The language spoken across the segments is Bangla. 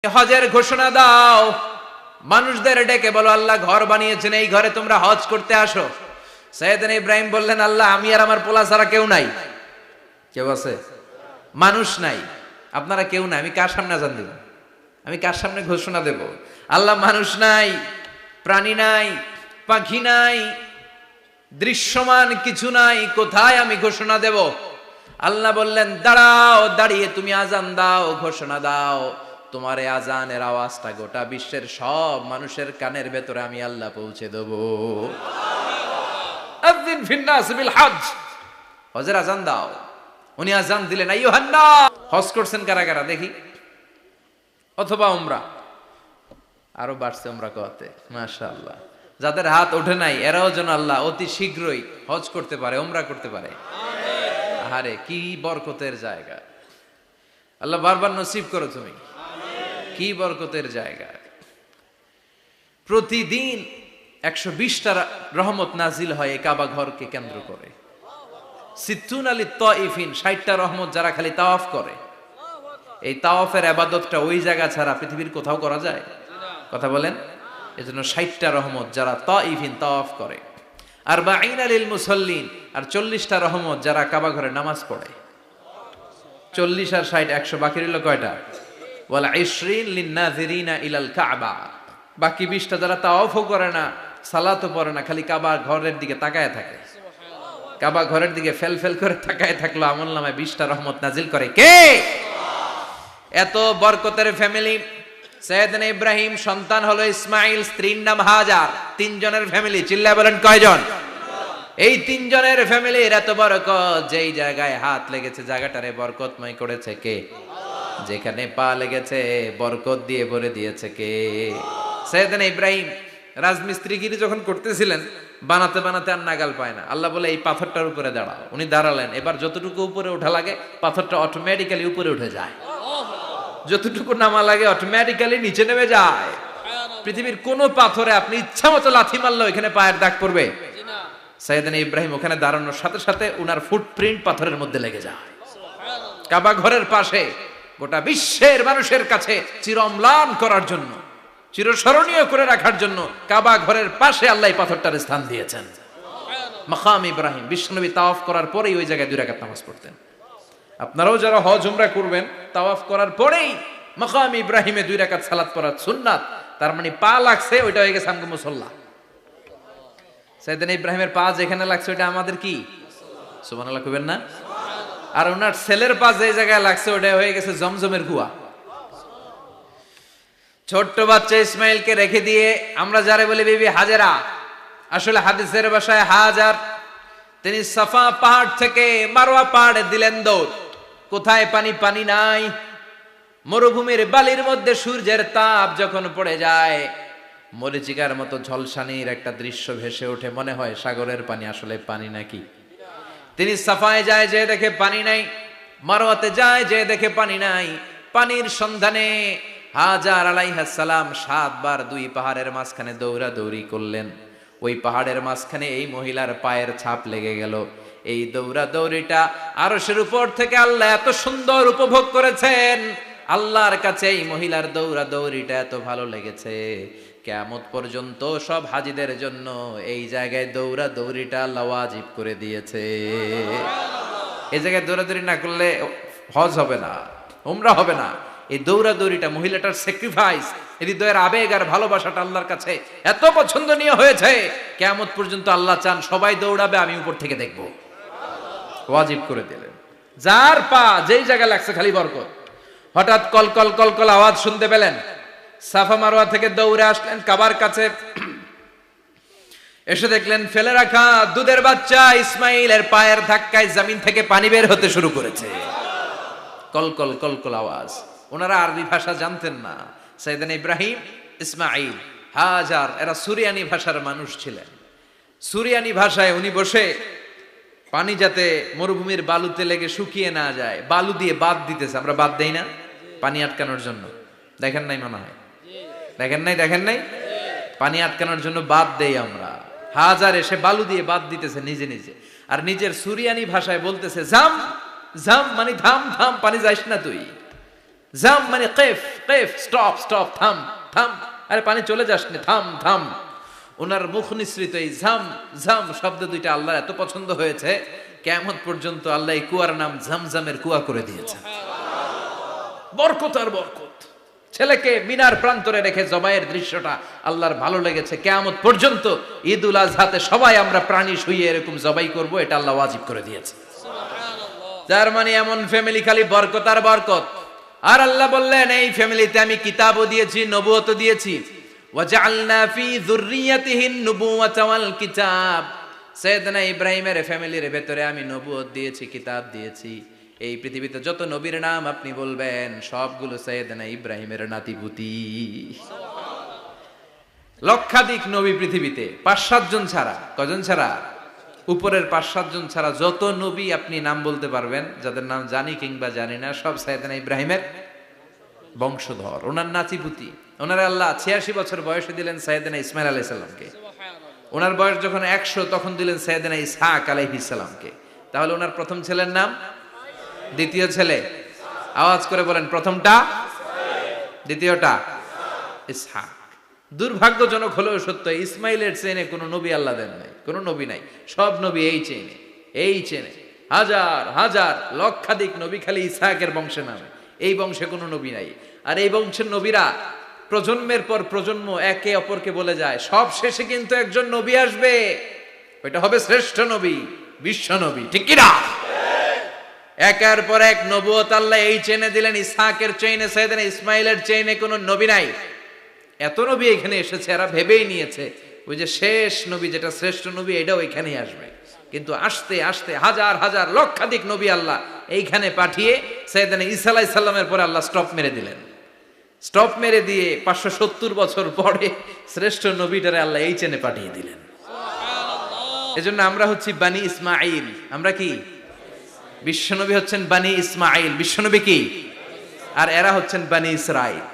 হজের ঘোষণা দাও, মানুষদের ডেকে বলো আল্লাহ ঘর বানিয়েছেন, এই ঘরে তোমরা হজ করতে আসো। সাইয়েদনা ইব্রাহিম বললেন, আল্লাহ আমি আর আমার পোলা ছাড়া কেউ নাই। কেউ আছে? মানুষ নাই, আপনারা কেউ নাই, আমি কার সামনে আযান দেব? আমি কার সামনে ঘোষণা দেব? আল্লাহ মানুষ নাই, প্রাণী নাই, পাখি নাই, দৃশ্যমান কিছু নাই, কোথায় আমি ঘোষণা দেব? আল্লাহ বললেন, দাঁড়াও, দাঁড়িয়ে তুমি আযান দাও, ঘোষণা দাও। তোমার এই আযানের আওয়াজটা গোটা বিশ্বের সব মানুষের কানের ভেতরে আমি আল্লাহ পৌঁছে দেব। আযিন ফিন্নাস বিল হজ, হজের আযান দাও। উনি আযান দিলেন, আইয়ুহান নাস। হজ করছেন কারা কারা দেখি? অথবা উমরা, আরো বাড়ছে উমরা করতে, মাশাআল্লাহ। যাদের হাত ওঠে নাই এরাও যেন আল্লাহ অতি শীঘ্রই হজ করতে পারে, উমরা করতে পারে। আরে কি বরকতের জায়গা, আল্লাহ বারবার নসিব করো তুমি। কি বরকতের জায়গা। প্রতিদিন 120টা রহমত নাজিল হয় এই কাবা ঘরকে কেন্দ্র করে। সিত্তুন আলী তাইফিন, 60টা রহমত যারা খালি তাওয়াফ করে। এই তাওয়াফের ইবাদতটা ওই জায়গা ছাড়া পৃথিবীর কোথাও করা যায়? কথা বলেন। এজন্য 60টা রহমত যারা তাইফিন তাওয়াফ করে। আর বাঈনা লিল মুসাল্লিন, আর 40টা রহমত যারা কাবা ঘরে নামাজ পড়ে। 40 আর 60 100, বাকি রইল কয়টা? ওয়াল 20 লিন-নাযিরিনা ইলাল কাবা। বাকি 20টা যারা তাওয়াফও করে না, সালাতও পড়ে না, খালি কাবা ঘরের দিকে তাকায় থাকে। কাবা ঘরের দিকে ফেল ফেল করে তাকায় থাকলো, আমলনামায় 20টা রহমত নাজিল করে কে? এত বরকতের ফ্যামিলি। সাইয়েদনা ইব্রাহিম সন্তান হলো ইসমাইল, স্ত্রীর নাম হাজার। 3 জনের ফ্যামিলি, চিল্লায় বলেন কয়জন? এই 3 জনের ফ্যামিলির এত বরকত, যেই জায়গায় হাত লেগেছে জায়গাটারে বরকতময় করেছে কে? যেখানে পা লেগেছে বরকত দিয়ে ভরে দিয়েছে কে? সাইয়েদনা ইব্রাহিম রাজমিস্ত্রিগিরি যখন করতেছিলেন, বানাতে বানাতে আর নাগাল পায় না। আল্লাহ বলে এই পাথরটার উপরে দাঁড়াও। উনি দাঁড়ালেন, এবার যতটুকু উপরে ওঠা লাগে পাথরটা অটোমেটিক্যালি উপরে উঠে যায়, যতটুকু নামা লাগে অটোমেটিক্যালি নিচে নেমে যায়। পৃথিবীর কোন পাথরে আপনি ইচ্ছা মতো লাথি মারলে এখানে পায়ের দাগ পড়বে? সাইয়েদনা ইব্রাহিম ওখানে দাঁড়ানোর সাথে সাথে উনার ফুটপ্রিন্ট পাথরের মধ্যে লেগে যায়। কাবা ঘরের পাশে গোটা বিশ্বের মানুষের কাছে চিরম্লান করার জন্য, চিরস্মরণীয় করে রাখার জন্য কাবা ঘরের পাশে আল্লাহ পাথরটার স্থান দিয়েছেন। মাকাম ইব্রাহিম। বিশ্বনবী তাওয়াফ করার পরেই ওই জায়গায় 2 রাকাত নামাজ পড়তেন। আপনারাও যারা হজ উমরা করবেন, তাওয়াফ করার পরেই মাকাম ইব্রাহিমে 2 রাকাত সালাত পড়া সুন্নাত। তার মানে পা লাগছে, ওইটা হয়ে গেছে আমগো মুসাল্লা। সাইয়েদনা ইব্রাহিমের পা যেখানে লাগছে ওইটা আমাদের কি? সুবহানাল্লাহ কইবেন না? আর ওনার ছেলের পা যে জায়গায় লাগছে ওটা হয়ে গেছে জমজমের কুয়া। ছোট্ট বাচ্চা ইসমাইলকে রেখে দিয়ে আমরা যারে বলি বিবি হাজেরা, আসলে হাদিসের ভাষায় হাজার, তিনি সাফা পাহাড় থেকে মারওয়া পাহাড়ে দিলেন দৌড়। কোথায় পানি? পানি নাই। মরুভূমির বালির মধ্যে সূর্যের তাপ যখন পড়ে যায়, মরিচিকার মতো ঝলসানির একটা দৃশ্য ভেসে ওঠে, মনে হয় সাগরের পানি, আসলে পানি নাকি। তিনি সাফায় যায়, যে দেখে পানি নাই। মারওয়াতে যায়, যে দেখে পানি নাই। পানির সন্ধানে হাজার আলাইহিস সালাম 7 বার 2 পাহাড়ের মাঝখানে দৌড়াদৌড়ি করলেন। ওই পাহাড়ের মাঝখানে এই মহিলার পায়ের ছাপ লেগে গেল। এই দৌড়াদৌড়িটা আরশের উপর থেকে আল্লাহ এত সুন্দর উপভোগ করেছেন। আল্লাহর কাছে এই মহিলার দৌড়াদৌড়িটা এত ভালো লেগেছে, কিয়ামত পর্যন্ত সব হাজীদের জন্য এই জায়গায় দৌড়াদৌড়িটা আল্লাহ ওয়াজিব করে দিয়েছে। এই জায়গায় দৌড়াদৌড়ি না করলে হজ হবে না, উমরা হবে না। এই দৌড়াদৌড়িটা, মহিলাটার স্যাক্রিফাইস, হৃদয়ের আবেগ আর ভালোবাসাটা আল্লাহর কাছে এত পছন্দনীয় হয়েছে, কিয়ামত পর্যন্ত আল্লাহ চান সবাই দৌড়াবে, আমি উপর থেকে দেখব। ওয়াজিব করে দিলেন। যার পা যেই জায়গায় লাগছে খালি বরকত। হঠাৎ কলকল কলকল আওয়াজ শুনতে পেলেন। সাফা মারওয়া থেকে দৌড়ে আসলেন কাবার কাছে। এসে দেখলেন ফেলে রাখা দুধের বাচ্চা ইসমাইলের পায়ের ধাক্কায় জমিন থেকে পানি বের হতে শুরু করেছে। কলকল কলকল আওয়াজ। ওনারা আরবি ভাষা জানতেন না। সাইয়েদনা ইব্রাহিম, ইসমাইল, হাজার এরা সুরিয়ানি ভাষার মানুষ ছিলেন। সুরিয়ানি ভাষায় উনি বসে পানি যাতে মরুভূমির বালুতে লেগে শুকিয়ে না যায়, বালু দিয়ে বাঁধ দিতেছে। আমরা বাঁধ দেই না পানি আটকানোর জন্য? দেখেন নাই মনে হয়? দেখেন নাই? পানি আটকানোর জন্য বাঁধ দেই আমরা। হাজার এসে বালু দিয়ে বাঁধ দিতেছে নিজে নিজে, আর নিজের সুরিয়ানি ভাষায় বলতেছে জাম জাম, মানে থাম থাম, পানি যাইস না তুই। জাম মানে কেফ, কেফ স্টপ স্টপ, থাম থাম, আরে পানি চলে যাস না, থাম থাম। ওনার মুখ নিঃসৃত এই ঝাম ঝাম শব্দ দুইটা আল্লাহর এত পছন্দ হয়েছে, কিয়ামত পর্যন্ত আল্লাহ এই কুয়ার নাম ঝমঝমের কুয়া করে দিয়েছেন। বরকত আর বরকত। ছেলেকে মিনার প্রান্তরে রেখে জবাইয়ের দৃশ্যটা আল্লাহর ভালো লেগেছে। কিয়ামত পর্যন্ত ঈদুল আজহাতে সবাই আমরা প্রাণী শুইয়ে এরকম জবাই করব, এটা আল্লাহ ওয়াজিব করে দিয়েছে। যার মানে এমন ফ্যামিলি খালি বরকত আর বরকত। আর আল্লাহ বললেন এই ফ্যামিলিতে আমি কিতাবও দিয়েছি, নবুয়তও দিয়েছি। ওয়াজআলনা ফি যুররিয়াতিহিন নুবুওয়াতা ওয়াল কিতাব। সাইয়েদনা ইব্রাহিমের ফ্যামিলির ভেতরে আমি নবুয়ত দিয়েছি, কিতাব দিয়েছি। এই পৃথিবীতে যত নবীর নাম আপনি বলবেন সবগুলো সাইয়েদনা ইব্রাহিমের নাতিপুতি। লক্ষাধিক নবী পৃথিবীতে, 5-7 জন ছাড়া। কজন ছাড়া? উপরের 5-7 জন ছাড়া যত নবী আপনি নাম বলতে পারবেন, যাদের নাম জানি কিংবা জানি না, সব সাইয়েদনা ইব্রাহিমের বংশধর, ওনার নাতিপুতি। ওনার আল্লাহ 86 বছর বয়সে দিলেন সাইয়েদনা ইসমাইল আলাইহিস সালামকে। ওনার বয়স যখন 100 তখন দিলেন সাইয়েদনা ইসহাক আলাইহিস সালামকে। তাহলে ওনার প্রথম ছেলের নাম, দ্বিতীয় ছেলে আওয়াজ করে বলেন, প্রথমটা দ্বিতীয়টা ইসহাক। দুর্ভাগ্যজনক হলেও সত্য, ইসমাইলের চেনে কোনো নবী আল্লাহ দেন নাই, কোনো নবী নাই। সব নবী এই চেনে, এই চেনে। হাজার হাজার লক্ষাধিক নবী খালি ইসহাকের বংশে নামে, এই বংশে কোনো নবী নাই। আর এই বংশের নবীরা প্রজন্মের পর প্রজন্ম একে অপরকে বলে যায়, সব শেষে কিন্তু একজন নবী আসবে, ওইটা হবে শ্রেষ্ঠ নবী, বিশ্ব নবী। ঠিক কি না? একের পর এক নবুয়ত আল্লাহ এই চেনে দিলেন। ইসহাকের চেইনে, সাইয়েদনা ইসমাইলের চেইনে কোনো নবী নাই। এত নবী এখানে এসেছে, এরা ভেবেই নিয়েছে ওই যে শেষ নবী যেটা শ্রেষ্ঠ নবী এটাও এখানেই আসবে। কিন্তু আস্তে আস্তে হাজার হাজার লক্ষাধিক নবী আল্লাহ এইখানে পাঠিয়ে সাইয়েদনা ঈসা আলাইহিস সালামের পরে আল্লাহ স্টপ মেরে দিলেন। স্টপ মেরে দিয়ে 570 বছর পরে শ্রেষ্ঠ নবীটারে আল্লাহ এই চেনে পাঠিয়ে দিলেন। এজন্য আমরা হচ্ছি বানি ইসমাইল। আমরা কি? বিশ্বনবী হচ্ছেন বানি ইসমাইল, বিশ্বনবী কি? আর এরা হচ্ছেন বানি Israil.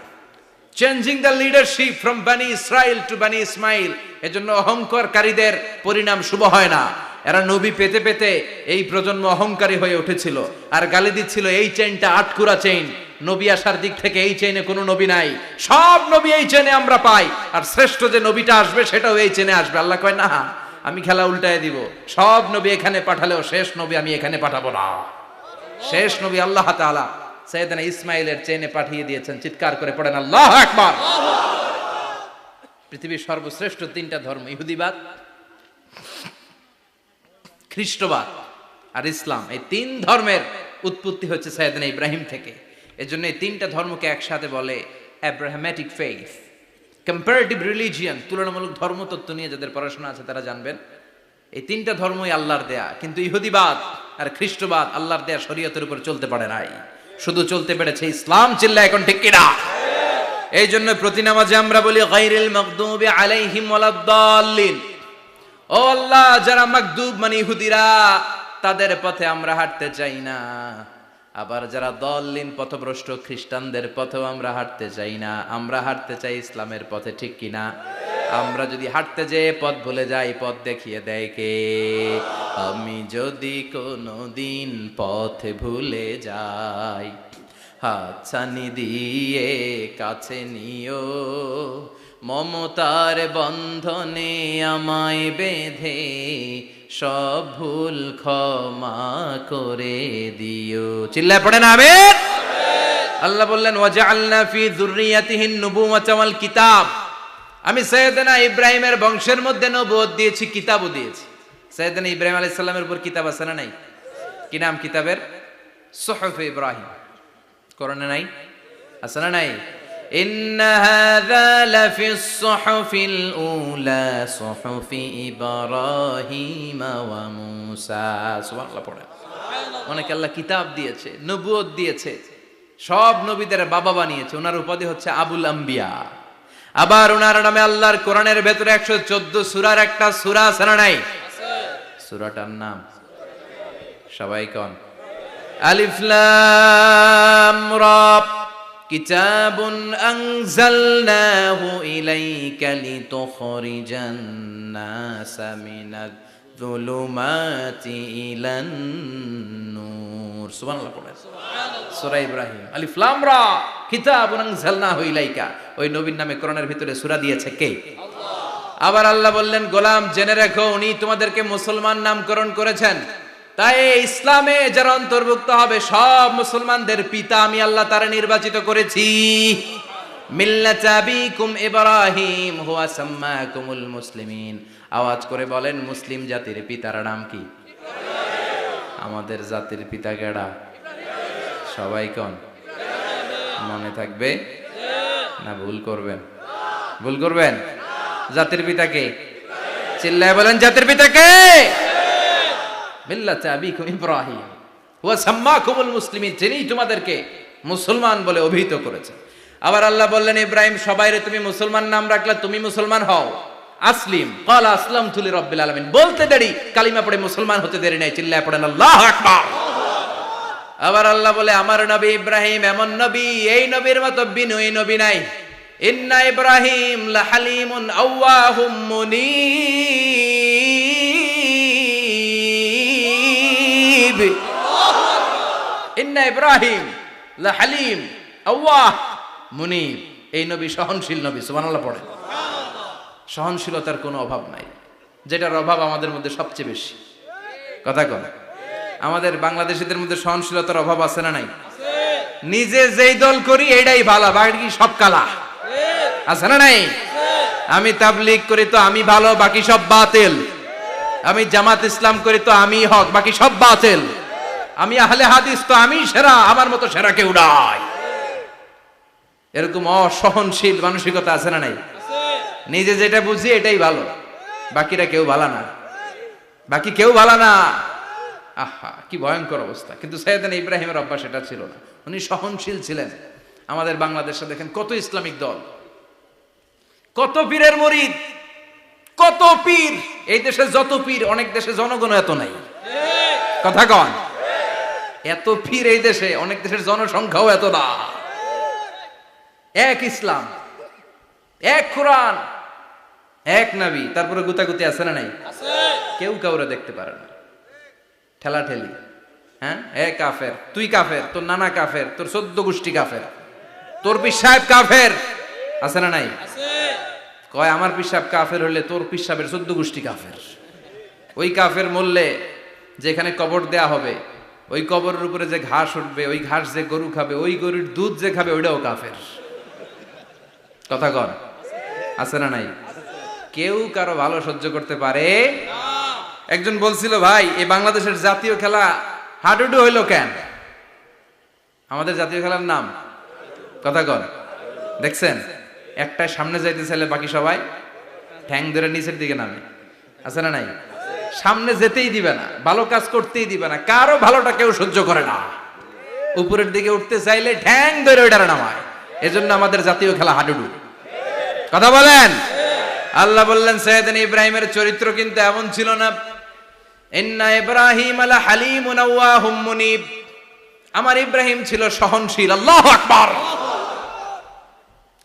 Changing the leadership from বানি ইসরাইল টু বানি ইসমাইল। এজন্য অহংকারকারীদের পরিণাম শুভ হয় না। এরা নবী পেতে পেতে এই প্রজন্ম অহংকারী হয়ে উঠেছিল আর গালি দিচ্ছিল এই চেইনটা আটকুরা চেইন, নবী আসার দিক থেকে এই চেইনে কোনো নবী নাই, সব নবী এই চেইনে আমরা পাই, আর শ্রেষ্ঠ যে নবীটা আসবে সেটাও এই চেইনে আসবে। আল্লাহ কয় না, আমি খেলা উল্টায় দিব, সব নবী এখানে পাঠালেও শেষ নবী আমি এখানে পাঠাবো না। শেষ নবী আল্লাহ তাআলা সাইয়েদনা ইসমাইলের চেইনে পাঠিয়ে দিয়েছেন। চিৎকার করে পড়েন আল্লাহু আকবার। পৃথিবীর সর্বশ্রেষ্ঠ 3টা ধর্ম, ইহুদিবাদ, খ্রিস্টবাদ আর ইসলাম, এই 3 ধর্মের উৎপত্তি হচ্ছে সাইয়েদনা ইব্রাহিম থেকে। এজন্য এই 3টা ধর্মকে একসাথে বলে অ্যাব্রাহামেটিক ফেইথ, কম্পারেটিভ রিলিজিয়ন। তুলনামূলক ধর্মতত্ত্ব নিয়ে যাদের পড়াশোনা আছে তারা জানবেন এই 3টা ধর্মই আল্লাহর দেয়া। কিন্তু ইহুদিবাদ আর খ্রিস্টবাদ আল্লাহর দেয়া শরীয়তের উপর চলতে পারে নাই, শুধু চলতে পেরেছে ইসলাম। চিল্লা এখন ঠিক কিনা? এই জন্য প্রতি নামাজে আমরা বলি গায়রিল মাগদুবি আলাইহিম ওয়ালাদ-দাল্লিন। ও আল্লাহ, যারা মাগদুব মানে ইহুদিরা, তাদের পথে আমরা হাঁটতে চাই না। আবার যারা দল্লিন পথভ্রষ্ট খ্রিস্টানদের পথেও আমরা হাঁটতে চাই না। আমরা হাঁটতে চাই ইসলামের পথে। ঠিক কিনা? আমরা যদি হাঁটতে যেয়ে পথ ভুলে যাই, পথ দেখিয়ে দেয় কে? আমি যদি কোনোদিন পথ ভুলে যাই, হাতছানি দিয়ে কাছে নিও, মমতার বন্ধনে আমায় বেঁধে সব ভুল ক্ষমা করে দিও। চিল্লায় পড়েন আমিন। আল্লাহ বললেন ওয়াজআলনা ফি যুররিয়াতিহিন নুবুওয়াতা ওয়াল কিতাব। আমি সাইয়েদনা ইব্রাহিমের বংশের মধ্যে নবুয়ত দিয়েছি, কিতাবও দিয়েছি। সাইয়েদনা ইব্রাহিম আলাইহিস সালামের উপর কিতাব আছে না নাই? কি নাম কিতাবের? সুহুফ ইব্রাহিম। কোরআনে নাই? আছে না নাই? ইন্না হাযা লাফিস সুহুফিল উলা সুহুফি ইব্রাহিম ওয়া মূসা। সুবহানাল্লাহ পড়ে। অনেক আল্লাহ কিতাব দিয়েছে, নবুয়ত দিয়েছে, সব নবীদের বাবা বানিয়েছে। ওনার উপাধি হচ্ছে আবুল আম্বিয়া। আবার ওনার নামে আল্লাহর কোরআনের ভেতরে 114 সূরার একটা সূরা আছে না নাই? সূরাটার নাম সবাই কোন? আলিফ লাম রা। কিতাবুন আনজালনাহু ইলাইকা লিতুখরিজান নাসা মিনাদ যুলুমাতি ইলান নূর। সুবহানাল্লাহ পড়েন। সূরা ইব্রাহিম, আলিফ লাম রা, কিতাবুন আনজালনাহু ইলাইকা। ওই নবীর নামে কোরআনের ভিতরে সূরা দিয়েছে কে? আল্লাহ। আবার আল্লাহ বললেন, গোলাম জেনে রাখো, উনি তোমাদেরকে মুসলমান নামকরণ করেছেন। তাই ইসলামে যারা অন্তর্ভুক্ত হবে সব মুসলমানদের পিতা আমি আল্লাহ তারা নির্বাচিত করেছি। মিল্লাত আবিকুম ইব্রাহিম হুয়া সাম্মাকুমুল মুসলিমিন। আওয়াজ করে বলেন, মুসলিম জাতির পিতার নাম কি? আমাদের জাতির পিতা কেডা? সবাই কোন? মনে থাকবে না ভুল করবেন? ভুল করবেন? জাতির পিতা কে? চিল্লায় বলেন, জাতির পিতা কে? মিল্লাত আবিকুম ইব্রাহিম হুয়া সাম্মাকুমুল মুসলিমিন, যিনি তোমাদেরকে মুসলমান বলে অভিহিত করেছেন। আবার আল্লাহ বললেন, ইব্রাহিম সবাইরে তুমি মুসলমান নাম রাখলে, তুমি মুসলমান হও। আসলিম ক্বালা আসলামতু লিরাব্বিল আলামিন, বলতে দেরি, কালিমা পড়ে মুসলমান হতে দেরি নাই। চিল্লায় পড়েন আল্লাহু আকবার। আবার আল্লাহ বলে, আমার নবী ইব্রাহিম এমন নবী, এই নবীর মতো বিনয়ী নবী নাই। ইন্না ইব্রাহিম লাহালিমুন আওয়াহুম মুনীব। ইন্না ইব্রাহিম লাহালিম আওয়াহ মুনীব। এই নবী সহনশীল নবী। সুবহানাল্লাহ পড়ে। সহনশীলতার কোনো অভাব নাই, যেটার অভাব আমাদের মধ্যে সবচেয়ে বেশি। কথা কন, আমাদের বাংলাদেশিদের মধ্যে সহনশীলতার অভাব আছে না নাই? নিজে যেই দল করি এটাই ভালো, বাকি সব কালা। আছে না নাই? আমি তাবলীগ করি তো আমি ভালো, বাকি সব বাতিল। আমি জামাত ইসলাম করি তো আমি হক, বাকি সব বাতিল। আমি আহলে হাদিস তো আমি সেরা, আমার মতো সেরা কেউ নাই। এরকম অসহনশীল মানসিকতা আছে না নাই? নিজে যেটা বুঝি এটাই ভালো, বাকিরা কেউ ভালো না, বাকি কেউ ভালো না। আহা, কি ভয়ঙ্কর অবস্থা। কিন্তু সাইয়েদনা ইব্রাহিমের অভ্যাস এটা ছিল না, উনি সহনশীল ছিলেন। আমাদের বাংলাদেশে দেখেন কত ইসলামিক দল, কত পীরের মুরিদ, কত পীর। এই দেশে যত পীর, অনেক দেশে জনগণ এত নাই। কথা কন, এত পীর এই দেশে, অনেক দেশের জনসংখ্যাও এত না। এক ইসলাম, এক কোরআন, এক নবী, তারপরে গুতাগুতি আছে না নাই? কেউ কাউরে দেখতে পারে না, ঠেলা ঠেলি। হ্যাঁ, এ কাফের, তুই কাফের, তোর নানা কাফের, তোর 14 গোষ্ঠী কাফের, তোর পীর সাহেব কাফের। আছে না নাই? কয় আমার পীর সাহেব কাফের হলে তোর পীর সাহেবের 14 গোষ্ঠী কাফের। ওই কাফের মরলে যেখানে কবর দেয়া হবে, ওই কবরের উপরে যে ঘাস উঠবে, ওই ঘাস যে গরু খাবে, ওই গরুর দুধ যে খাবে, ওইটাও কাফের। কথা কন, আছে না নাই? কেউ কারো ভালো সহ্য করতে পারে? একজন বলছিল, ভাই এই বাংলাদেশের জাতীয় খেলা হাডুডু হইলো কেন? আমাদের জাতীয় খেলার নাম, কথা কন, দেখছেন? একটা সামনে যাইতে চাইলে বাকি সবাই ঠ্যাং ধরে নিচের দিকে নামে। আছে না নাই? সামনে যেতেই দিবে না, ভালো কাজ করতেই দিবে না, কারো ভালোটা কেউ সহ্য করে না। উপরের দিকে উঠতে চাইলে ঠ্যাং ধরে ওইটারে নামায়। এজন্য আমাদের জাতীয় খেলা হাডুডু। কথা বলেন। আল্লাহ বললেন, সাইয়েদনা ইব্রাহিমের চরিত্র কিন্তু এমন ছিল না। ইন্না ইব্রাহিম আলা হালিমুন আওয়াহুম মুনীব। আমার ইব্রাহিম ছিল সহনশীল। আল্লাহু আকবার।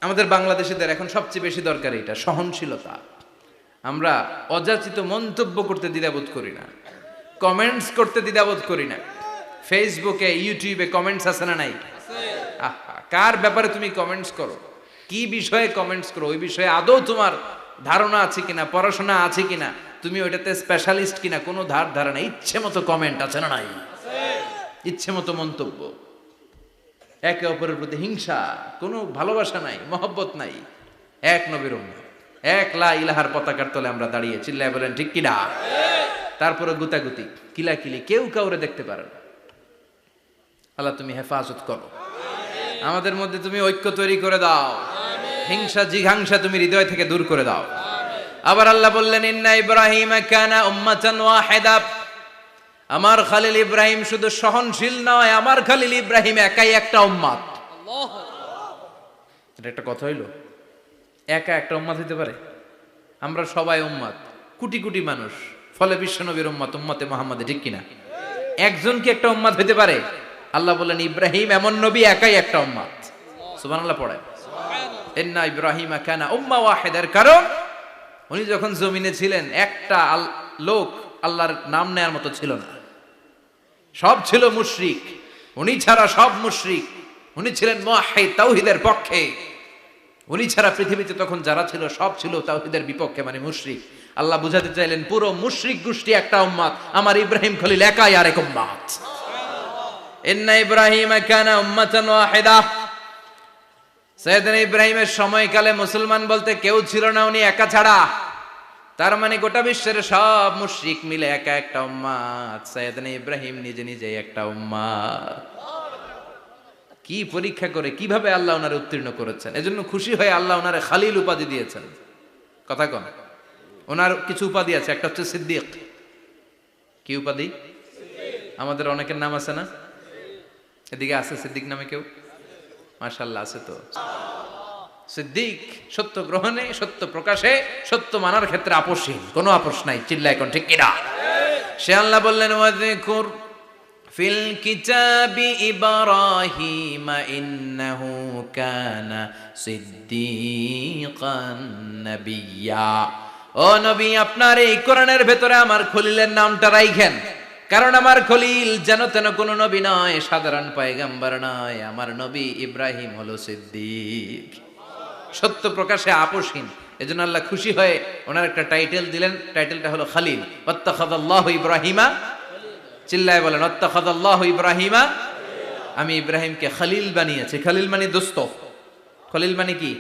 আমাদের বাংলাদেশিদের এখন সবচেয়ে বেশি দরকার এটা, সহনশীলতা। আমরা অযাচিত মন্তব্য করতে দ্বিধাবোধ করি না, কমেন্টস করতে দ্বিধাবোধ করি না। ফেসবুকে, ইউটিউবে কমেন্টস আছে না নাই? আহা, কার ব্যাপারে তুমি কমেন্টস করো, কি বিষয়ে কমেন্টস করো, ওই বিষয়ে আদৌ তোমার ধারণা আছে কিনা, পড়াশোনা আছে কিনা, তুমি ওইটাতে স্পেশালিস্ট কিনা, কোনো ধারণা। ইচ্ছে মতো কমেন্ট আছে না নাই? ইচ্ছে মতো মন্তব্য, একে অপরের প্রতি হিংসা, কোনো ভালোবাসা নাই, মহব্বত নাই। এক নবীর উম্মত, এক লা ইলাহার পতাকার তলে আমরা দাঁড়িয়ে, চিল্লায় বলেন ঠিক কিনা? তারপরে গুতাগুতি, কিলাকিলি, কেউ কাউরে দেখতে পারে না। আল্লাহ তুমি হেফাজত করো, আমাদের মধ্যে তুমি ঐক্য তৈরি করে দাও, হিংসা জিঘাংসা তুমি হৃদয় থেকে দূর করে দাও। আবার আল্লাহ বললেন, ইন্না ইব্রাহিম কানা উম্মাতান ওয়াহিদা। আমার খলিল ইব্রাহিম শুধু সহনশীল নয়, আমার খলিল ইব্রাহিম একাই একটা উম্মত। এটা একটা কথা হইল? একা একটা উম্মত হইতে পারে? আমরা সবাই উম্মত, কোটি কোটি মানুষ, ফলে বিশ্ব নবীর উম্মত, উম্মতে মুহাম্মাদে, ঠিক কিনা? একজন কি একটা উম্মত হইতে পারে? আল্লাহ বললেন, ইব্রাহিম এমন নবী, একাই একটা উম্মত। সুবহানাল্লাহ পড়ে। ইন্না ইব্রাহিম কানা উম্মাহ ওয়াহিদার, কারণ উনি যখন জমিনে ছিলেন একটা লোক আল্লাহর নাম নেয়ার মতো ছিল না, সব ছিল মুশরিক। উনি ছাড়া সব মুশরিক। উনি ছিলেন মুওয়াহহিদ, তাওহীদের পক্ষে। উনি ছাড়া পৃথিবীতে তখন যারা ছিল সব ছিল তাওহীদের বিপক্ষে, মানে মুশরিক। আল্লাহ বুঝাতে চাইলেন পুরো মুশরিক গোষ্ঠী একটা উম্মত, আমার ইব্রাহিম খলিল একাই আরেক উম্মত। ইন্না ইব্রাহিমা কানা উম্মাতান ওয়াহিদা। সাইয়েদনা ইব্রাহিমের সময়কালে মুসলমান বলতে কেউ ছিল না, উনি একা ছাড়া। তার মানে গোটা বিশ্বের সব মুশরিক মিলে একা একটা উম্মত, সাইয়েদনা ইব্রাহিম নিজে নিজে একটা উম্মত। কি পরীক্ষা করে কিভাবে আল্লাহ ওনারে উত্তীর্ণ করেছেন, এজন্য খুশি হয়ে আল্লাহ ওনারে খালিল উপাধি দিয়েছেন। কথা কন, ওনার কিছু উপাধি আছে, একটা হচ্ছে সিদ্দিক। কি উপাধি? আমাদের অনেকের নাম আছে না? এদিকে আছে সিদ্দিক নামে কেউ? মাশাআল্লাহ আছে তো। সিদ্দিক সত্য গ্রহণে, সত্য প্রকাশে, সত্য মানার ক্ষেত্রে আপোষহীন, কোনো আপোষ নাই। চিল্লায় কোন ঠিক কিনা? সে আল্লাহ বললেন ওয়াযকুর ফিল কিতাবি ইব্রাহিম ইন্নাহু কানা সিদ্দীকান নাবিয়্যা। ও নবী, আপনার এই কোরআনের ভেতরে আমার খলিলের নামটা রাখেন, কারণ আমার খলিল যেন তেন কোনো নবী নয়, সাধারণ পয়গম্বর নয়। আমার নবী ইব্রাহিম হলো সিদ্দিক, সত্য প্রকাশে আপোষহীন। এজন্য আল্লাহ খুশি হয়ে ওনার একটা টাইটেল দিলেন, টাইটেলটা হলো খালিল। ওয়াত্তাখাযাল্লাহু ইব্রাহিমা, চিল্লায় বলেন ওয়াত্তাখাযাল্লাহু ইব্রাহিমা, আমি ইব্রাহিমকে খালিল বানিয়েছি। খালিল মানে দোস্ত। খলিল মানে কি?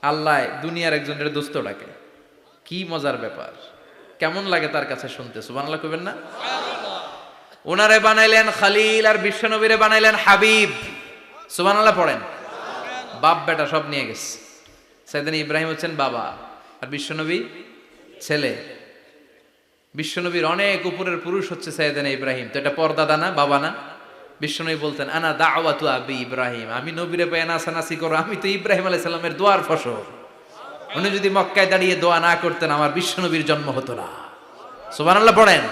আল্লাহ দুনিয়ার একজনের দোস্ত ডাকে। কি মজার ব্যাপার, কেমন লাগে তার কাছে শুনতে? সুবহানাল্লাহ কইবেন না? ওনারে বানাইলেন খালিল আর বিশ্বনবীরে বানাইলেন হাবিব। সুবহানাল্লাহ পড়েন। বাপ বেটা সব নিয়ে গেছে। সাইয়েদনা ইব্রাহিম হচ্ছেন বাবা আর বিশ্বনবী ছেলে। বিশ্বনবীর অনেক উপরের পুরুষ হচ্ছে সাইয়েদনা ইব্রাহিম। তো এটা পর্দাদা না, বাবা না? বিশ্বনবী বলতেন আনা দাওয়াতু আবি ইব্রাহিম, আমি নবীরে পেয়ে নাচানাচি করো, আমি তো ইব্রাহিম আলাইহিস সালামের দোয়ার ফসল। উনি যদি মক্কায় দাঁড়িয়ে দোয়া না করতেন আমার বিশ্বনবীর জন্ম হতো না। সুবহানাল্লাহ পড়েন।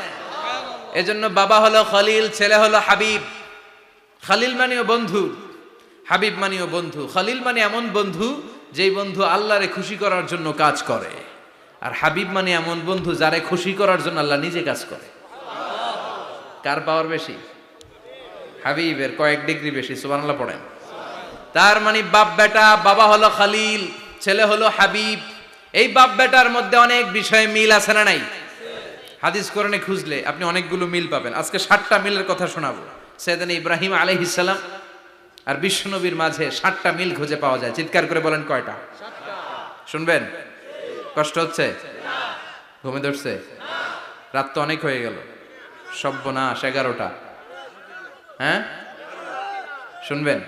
এজন্য বাবা হলো খলিল, ছেলে হলো হাবিব। খালিল মানেও বন্ধু, হাবিব মানেও বন্ধু। খালিল মানে এমন বন্ধু যেই বন্ধু আল্লাহরে খুশি করার জন্য কাজ করে, আর হাবিব মানে এমন বন্ধু যারে খুশি করার জন্য আল্লাহ নিজে কাজ করে। কার পাওয়ার বেশি? হাবিবের কয়েক ডিগ্রি বেশি। সুবহানাল্লাহ পড়েন। তার মানে বাপ বেটা, বাবা হলো খালিল, ছেলে হলো হাবিব। এই বাপ বেটার মধ্যে অনেক বিষয়ে মিল আছে না নাই? হাদিস কোরআনে খুঁজলে আপনি অনেকগুলো মিল পাবেন। আজকে 7টা মিলের কথা শোনাবো। সাইয়েদনা ইব্রাহিম আলাইহিস সালাম আর বিশ্বনবীর মাঝে 7টা মিল খুঁজে পাওয়া যায়। চিৎকার করে বলেন কয়টা? 7টা। শুনবেন? কষ্ট হচ্ছে? ঘুমে ধরছে? রাত তো অনেক হয়ে গেল। সর্বনাশ, 11টা। হ্যাঁ শুনবেন?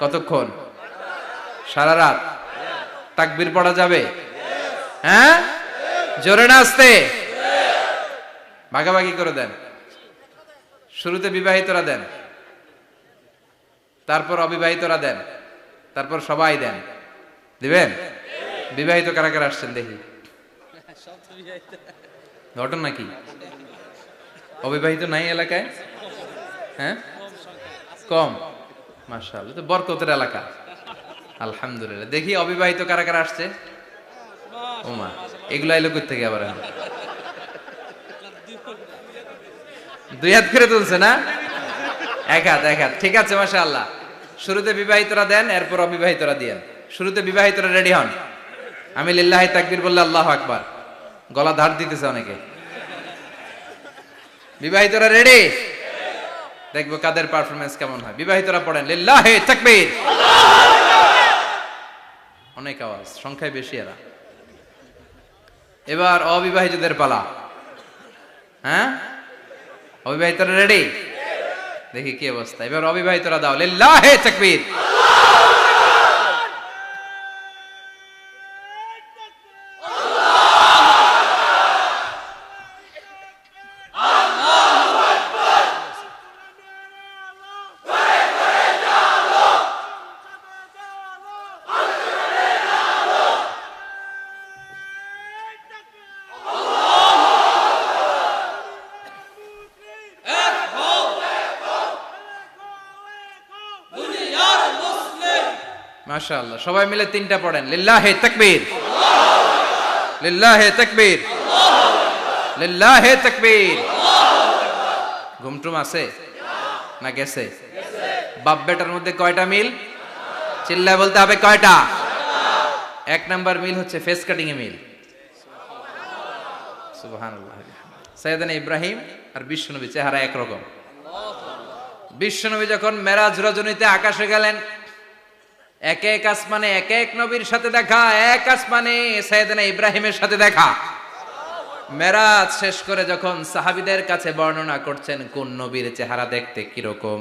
কতক্ষণ? সারা রাত। তাকবীর পড়া যাবে? হ্যাঁ জোরে না আস্তে? ভাগাভাগি করে দেন। শুরুতে বিবাহিতরা দেন, তারপর অবিবাহিতরা দেন, তারপর সবাই দেন। দিবেন? বিবাহিত কারা কারা আসছেন দেখি? ঘটন নাকি? অবিবাহিত নাই এলাকায়? হ্যাঁ কম। মাশাআল্লাহ, তো বরকতের এলাকা। আলহামদুলিল্লাহ। দেখি অবিবাহিত কারা কারা আসছে? ওমা, এগুলো এলো কই থেকে আবার? দুই হাত করে তুলছে না? এক হাত, এক হাত। ঠিক আছে, মাশাআল্লাহ। শুরুতে বিবাহিতরা দেন, এরপর অবিবাহিতরা দিয়েন। শুরুতে বিবাহিতরা রেডি হন। আমি লিল্লাহি তাকবীর বললে আল্লাহু আকবার। গলা ধার দিতেছে অনেকে। বিবাহিতরা রেডি? দেখবো কাদের পারফরমেন্স কেমন হয়। বিবাহিতরা পড়েন লিল্লাহি তাকবীর। অনেক আওয়াজ, সংখ্যায় বেশি এরা। এবার অবিবাহিতদের পালা। হ্যাঁ অবিবাহিতরা রেডি? দেখি কি অবস্থা। এবার অবিবাহিতরা দাও লিল্লাহি তাকবীর। মাশাআল্লাহ, সবাই মিলে 3টা পড়েন লিল্লাহি তাকবীর, লিল্লাহি তাকবীর। লিল্লাহি তাকবীর। ঘুমটুম আছে না গেছে? বাপ বেটার মধ্যে কয়টা মিল? চিল্লায় বলতে হবে কয়টা? এক নাম্বার মিল হচ্ছে ফেস কাটিং এ মিল। সুবহানাল্লাহ। সাইয়েদনা ইব্রাহিম আর বিশ্বনবী চেহারা একরকম। বিশ্বনবী যখন মেরাজ রজনীতে আকাশে গেলেন, এক এক আসমানে এক এক নবীর সাথে দেখা, এক আসমানে সাইয়েদনা ইব্রাহিমের সাথে দেখা। মেরাজ শেষ করে যখন সাহাবীদের কাছে বর্ণনা করছেন কোন নবীর চেহারা দেখতে কিরকম,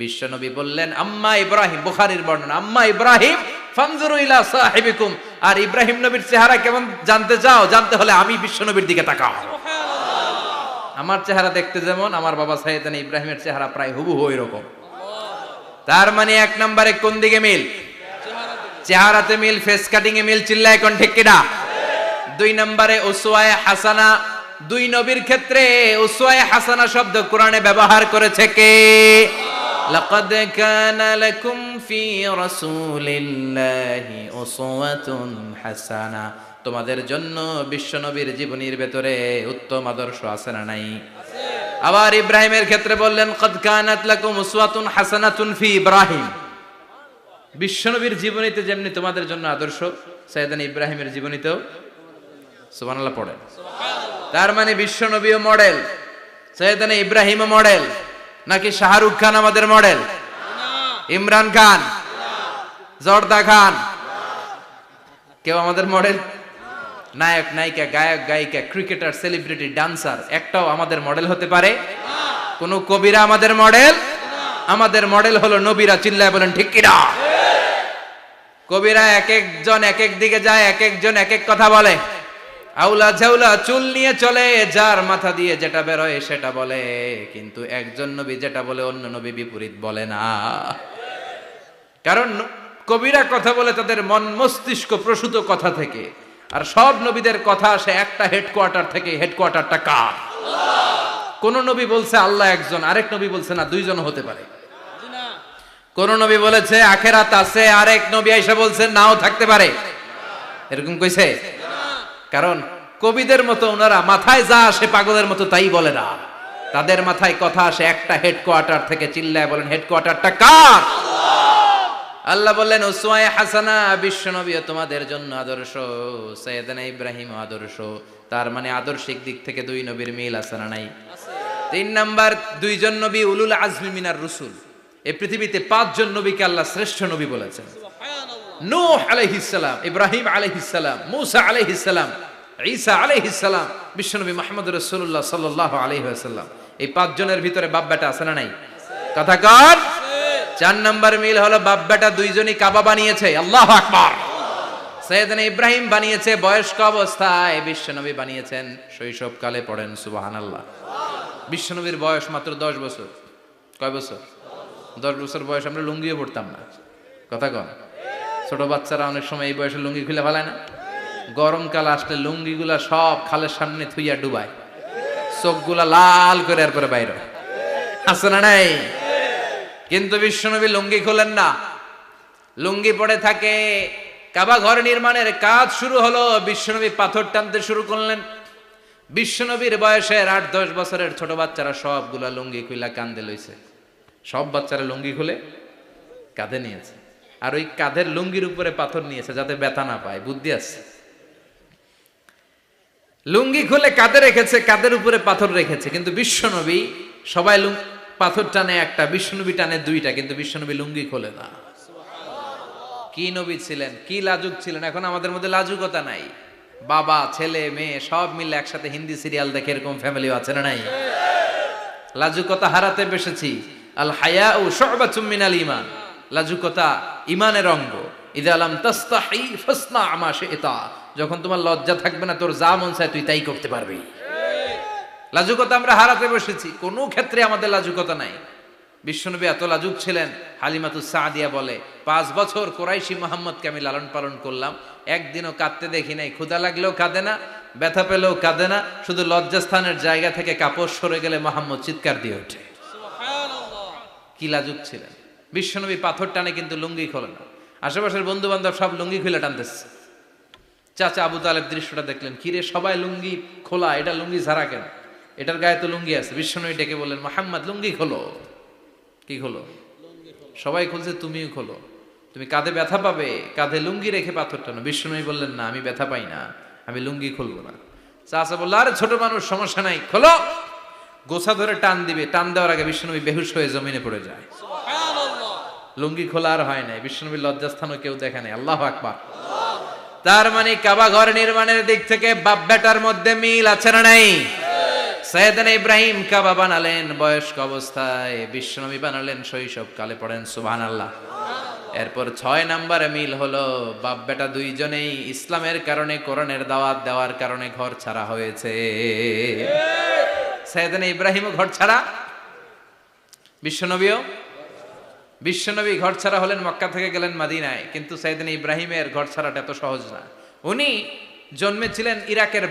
বিশ্বনবী বললেন আম্মা ইব্রাহিম, বুখারীর বর্ণনা, আম্মা ইব্রাহিম ফানজুরু ইলা সাহিবিকুম। আর ইব্রাহিম নবীর চেহারা কেমন জানতে চাও? জানতে হলে আমি বিশ্বনবীর দিকে তাকাও। আমার চেহারা দেখতে যেমন, আমার বাবা সাইয়েদনা ইব্রাহিমের চেহারা প্রায় হুবহু ওইরকম। তার মানে এক নম্বরে কোন দিকে মিল? চেহারাতে মিল, ফেস কাটিং এ মিল। চিল্লায় কোন ঠিক কিনা? দুই নম্বরে উসওয়ায়ে হাসানা। দুই নবীর ক্ষেত্রে উসওয়ায়ে হাসানা শব্দ কোরআনে ব্যবহার করেছে কে? লাকাদ কানা লাকুম ফি রাসূলিল্লাহি উসওয়াতুন হাসানা। তোমাদের জন্য বিশ্বনবীর জীবনীর ভেতরে উত্তম আদর্শ আছে না নাই? আবার ইব্রাহিমের ক্ষেত্রে বললেন কদ কানাত লাকুম উসওয়াতুন হাসানাতুন ফি ইব্রাহিম। বিশ্বনবীর জীবনীতে যেমনি তোমাদের জন্য আদর্শ, সাইয়েদনা ইব্রাহিমের জীবনীতেও সুবহানাল্লাহ পড়েন। তার মানে বিশ্বনবীও মডেল, সাইয়েদনা ইব্রাহিমও মডেল। নাকি শাহরুখ খান আমাদের মডেল? ইমরান খান, জর্দা খান, কেউ আমাদের মডেল? নায়ক নায়িকা, গায়ক গায়িকা, ক্রিকেটার, সেলিব্রিটি, ডান্সার একটাও আমাদের মডেল হতে পারে? কোন কবিরা আমাদের মডেল? আমাদের মডেল হলো নবীরা। চিল্লায় বলেন ঠিক কিনা? কবিরা এক একজন এক এক দিকে যায়, এক একজন এক এক কথা বলে। আউলা ঝাউলা চুল নিয়ে চলে, যার মাথা দিয়ে যেটা বেরোয় সেটা বলে। কিন্তু একজন নবী যেটা বলে অন্য নবী বিপরীত বলে না। কারণ কবিরা কথা বলে তাদের মন মস্তিষ্ক প্রসূত কথা থেকে, আর সব নবীদের কথা আসে একটা হেডকোয়ার্টার থেকে। হেডকোয়ার্টারটা কার? কোন নবী বলছে আল্লাহ একজন, আরেক নবী বলছে না দুইজন হতে পারে। কোন নবী বলেছে আখেরাত আছে, আরেক নবী এসে বলছে নাও থাকতে পারে। এরকম কইছে? কারণ কবিদের মতো ওনারা মাথায় যা আসে পাগলের মতো তাই বলে না। তাদের মাথায় কথা আসে একটা হেডকোয়ার্টার থেকে। চিল্লায় বলেন হেডকোয়ার্টারটা কার? আল্লাহ বললেন উসওয়ায়ে হাসানা। বিশ্বনবীও তোমাদের জন্য আদর্শ, সাইয়েদনা ইব্রাহিম আদর্শ। তার মানে আদর্শিক দিক থেকে দুই নবীর মিল আছে না নাই? তিন নাম্বার, দুইজন নবী উলুল আজমি মিনার রুসুল। এই পৃথিবীতে পাঁচজন নবীকে আল্লাহ শ্রেষ্ঠ নবী বলেছেন। নূহ আলাইহিস সালাম, ইব্রাহিম আলাইহিস সালাম, মূসা আলাইহিস সালাম, ঈসা আলাইহিস সালাম, বিশ্বনবী মুহাম্মদ রাসূলুল্লাহ সাল্লাল্লাহু আলাইহি ওয়াসাল্লাম। এই পাঁচজনের ভিতরে বাপ বেটা আছে না নাই? কথা কর। চার নাম্বার মিল হলো বাপ বেটা দুইজনই কাবা বানিয়েছে। আল্লাহু আকবার। সাইয়েদনা ইব্রাহিম বানিয়েছে বয়স্ক অবস্থায়, বিশ্বনবী বানিয়েছেন শৈশবকালে। পড়েন সুবহানাল্লাহ। বিশ্বনবীর বয়স মাত্র 10 বছর। কয় বছর? 10 বছর বয়স আমরা লুঙ্গিও পড়তাম না। কথা কন। ছোট বাচ্চারা অনেক সময় এই বয়সে লুঙ্গি খুলে ফেলায় না? গরমকাল আসলে লুঙ্গিগুলা সব খালের সামনে থুইয়া ডুবায়, চোখগুলা লাল করে এরপরে বাইরে আছে না নাই? কিন্তু বিশ্বনবী লুঙ্গি খোলেন না, লুঙ্গি পড়ে থাকে। কাবা ঘর নির্মাণের কাজ শুরু হলো, বিশ্বনবী পাথর টানতে শুরু করলেন। বিশ্বনবীর বয়সের 8-10 বছরের ছোট বাচ্চারা সবগুলা লুঙ্গি খুইলা কাঁধে লইছে। সব বাচ্চারা লুঙ্গি খুলে কাঁধে নিয়েছে, আর ওই কাঁধের লুঙ্গির উপরে পাথর নিয়েছে যাতে ব্যথা না পায়। বুদ্ধি আছে। লুঙ্গি খুলে কাঁধে রেখেছে, কাঁধের উপরে পাথর রেখেছে। কিন্তু বিশ্বনবী, সবাই পাথর টানে একটা, বিশ্বনবী টানে দুইটা, কিন্তু বিশ্বনবী লুঙ্গি খোলে না। কি নবী ছিলেন, কি লাজুক ছিলেন। এখন আমাদের মধ্যে লাজুকতা নাই। বাবা ছেলে মেয়ে সব মিলে একসাথে হিন্দি সিরিয়াল দেখে, এরকম ফ্যামিলি আছে না নাই? লাজুকতা হারাতে বসেছি। আল হায়াউ শু'বাতুম মিনাল ঈমান। লাজুকতা ঈমানের অঙ্গ। ইযা লাম তাস্তাহি ফাসনা মা শি'তা। যখন তোমার লজ্জা থাকবে না, তোর যা মন চায় তুই তাই করতে পারবি। লাজুকতা আমরা হারাতে বসেছি, কোনো ক্ষেত্রে আমাদের লাজুকতা নাই। বিশ্বনবী এত লাজুক ছিলেন, হালিমাতুস সাদিয়া বলে 5 বছর কুরাইশি মুহাম্মদকে আমি লালন পালন করলাম, একদিনও কাঁদতে দেখি নাই। ক্ষুধা লাগলেও কাঁদে না, ব্যথা পেলেও কাঁদে না। শুধু লজ্জাস্থানের জায়গা থেকে কাপড় সরে গেলে মুহাম্মদ চিৎকার দিয়ে ওঠে। কি লাজুক ছিলেন বিশ্বনবী। পাথর টানে কিন্তু লুঙ্গি খোলে না। আশেপাশের বন্ধু বান্ধব সব লুঙ্গি খুলে টানতেছে। চাচা আবু তালেব দৃশ্যটা দেখলেন, কিরে সবাই লুঙ্গি খোলা, এটা লুঙ্গি ঝাড়া কেন? এটার গায়ে তো লুঙ্গি আছে। বিশ্বনবী ডেকে বললেন, মুহাম্মদ লুঙ্গি খোলো। কি খোলো? সবাই খুলছে, তুমিও খোলো। তুমি কাঁধে ব্যথা পাবে, কাঁধে লুঙ্গি রেখে পাথর টানো। বিশ্বনবী বললেন, না আমি ব্যথা পাই না, আমি লুঙ্গি খুলবো না। চাচা বললো, আরে ছোট মানুষ, সমস্যা নাই, খোলো। গোছা ধরে টান দিবে, টান দেওয়ার আগে বিশ্বনবী বেহুশ হয়ে জমিনে পড়ে যায়। লুঙ্গি খোলা আর হয় নাই। বিশ্বনবীর লজ্জাস্থানও কেউ দেখে নাই। আল্লাহু আকবার। তার মানে কাবা ঘর নির্মাণের দিক থেকে বাপ বেটার মধ্যে মিল আছে না নাই? সাইয়েদনা ইব্রাহিম কাবা বানালেন বয়স্ক অবস্থায়, বিশ্বনবী বানালেন শৈশবকালে। পড়েন সুবহানাল্লাহ। এরপর 6 নম্বরে মিল হলো, বাপ বেটা দুইজনেই ইসলামের কারণে, কোরআনের দাওয়াত দেওয়ার কারণে ঘর ছাড়া হয়েছে। সাইয়েদনা ইব্রাহিমও ঘর ছাড়া, বিশ্বনবী ঘর ছাড়া হলেন, মক্কা থেকে গেলেন মদিনায়। কিন্তু সাইয়েদনা ইব্রাহিমের ঘর ছাড়াটা এত সহজ না। উনি জন্মেছিলেন ইরাকের